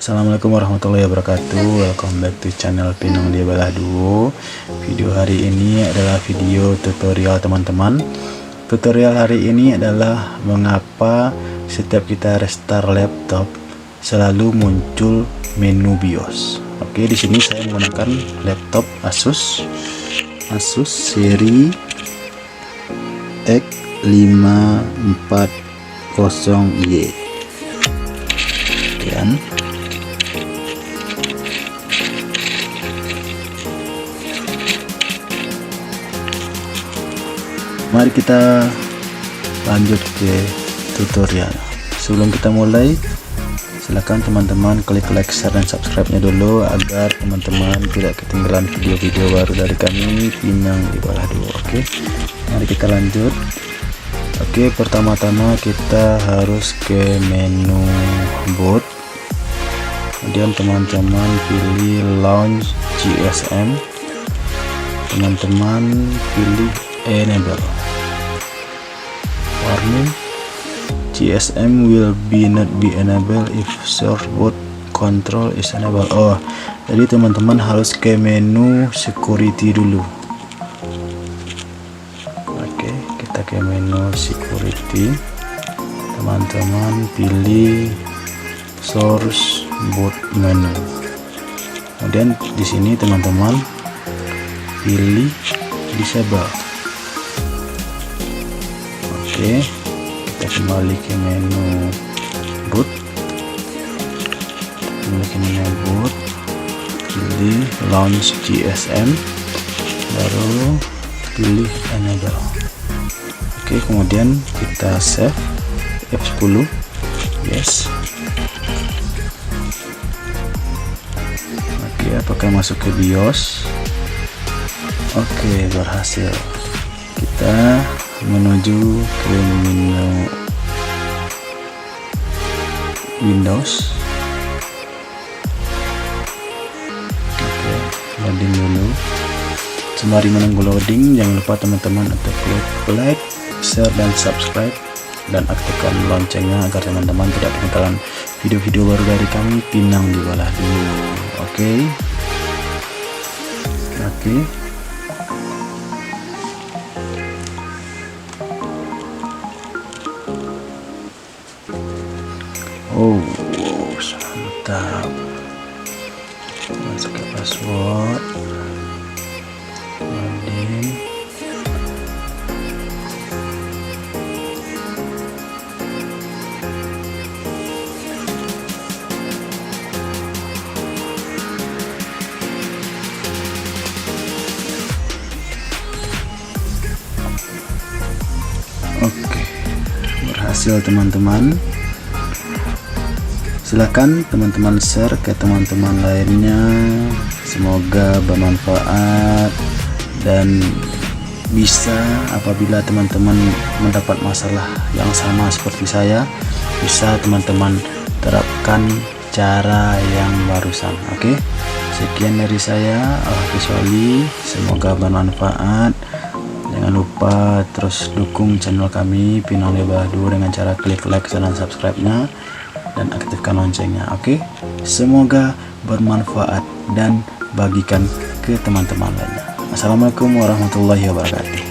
Assalamualaikum warahmatullahi wabarakatuh. Welcome back to channel Pinang Dia Balah Duo. Video hari ini adalah video tutorial teman-teman. Tutorial hari ini adalah mengapa setiap kita restart laptop selalu muncul menu BIOS. Oke, di sini saya menggunakan laptop Asus seri X540Y. Kemudian mari kita lanjut ke tutorial. Sebelum kita mulai, silakan teman-teman klik like, share, dan subscribe-nya dulu agar teman-teman tidak ketinggalan video-video baru dari kami Pinang Dia Balah Duo. Oke, mari kita lanjut. Oke, pertama-tama kita harus ke menu boot. Kemudian teman-teman pilih launch GSM. Teman-teman pilih enable. Warning, GSM will not be enabled if source boot control is enabled. Oh, jadi teman-teman harus ke menu security dulu. Oke, kita ke menu security. Teman-teman pilih source boot menu. Kemudian di sini teman-teman pilih disable. Oke, kita kembali ke menu boot. Pilih launch GSM, baru pilih enable. Oke, kemudian kita save F10. Yes. Oke, apakah masuk ke BIOS? Oke, berhasil. Kita menuju ke menu Windows. Oke, loading dulu. Sembari menunggu loading, jangan lupa teman-teman untuk klik like, share, dan subscribe, dan aktifkan loncengnya agar teman-teman tidak ketinggalan video-video baru dari kami Pinang Dia Balah Duo. Oke. Oh, mantap. Masuk ke password. Login. Oke, berhasil teman-teman. Silakan teman-teman share ke teman-teman lainnya, semoga bermanfaat dan bisa apabila teman-teman mendapat masalah yang sama seperti saya, bisa teman-teman terapkan cara yang barusan. Oke, sekian dari saya, Al-Hafizwali, semoga bermanfaat. Jangan lupa terus dukung channel kami Pinang Dia Balah Duo dengan cara klik like dan subscribe-nya dan aktifkan loncengnya. Oke, semoga bermanfaat dan bagikan ke teman-teman lainnya. Assalamualaikum warahmatullahi wabarakatuh.